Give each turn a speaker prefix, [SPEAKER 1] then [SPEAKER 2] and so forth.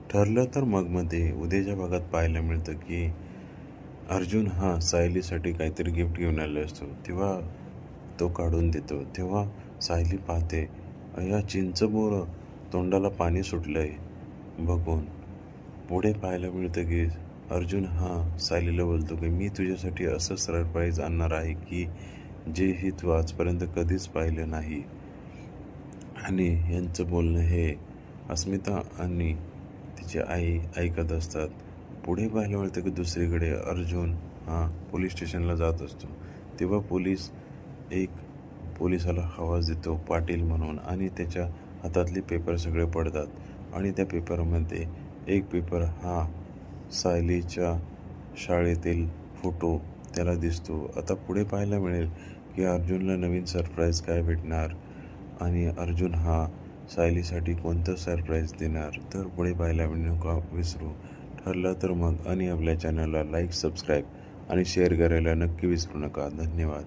[SPEAKER 1] ठरलं तर मग मध्ये उद्याच्या भागात पाहायला मिळतं की अर्जुन हा सायलीसाठी काहीतरी गिफ्ट घेऊन आला असतो. तेव्हा तो काढून देतो. तेव्हा सायली पाहते, या चिंचबोर तोंडाला पाणी सुटलंय बघून. पुढे पाहायला मिळतं की अर्जुन हा सायलीला बोलतो की मी तुझ्यासाठी असं सरप्राईज आणणार आहे की जे ही तू आजपर्यंत कधीच पाहिलं नाही. आणि यांचं बोलणं हे अस्मिता आणि तिची आई ऐकत असतात. पुढे पाहायला मिळतं की दुसरीकडे अर्जुन हा पोलीस स्टेशनला जात असतो. तेव्हा एक पोलिसाला आवाज देतो पाटील म्हणून, आणि त्याच्या हातातले पेपर सगळे पडतात आणि त्या पेपरमध्ये एक पेपर हा सायलीच्या शाळेतील फोटो त्याला दिसतो. आता पुढे पाहायला मिळेल की अर्जुनला नवीन सरप्राईज काय भेटणार आणि अर्जुन हा सायलीसाठी कोणतं सरप्राईज देणार, तर पुढे पाहायला नका विसरू. ठरलं तर मग आणि आपल्या चॅनलला लाईक, सबस्क्राईब आणि शेअर करायला नक्की विसरू नका. धन्यवाद.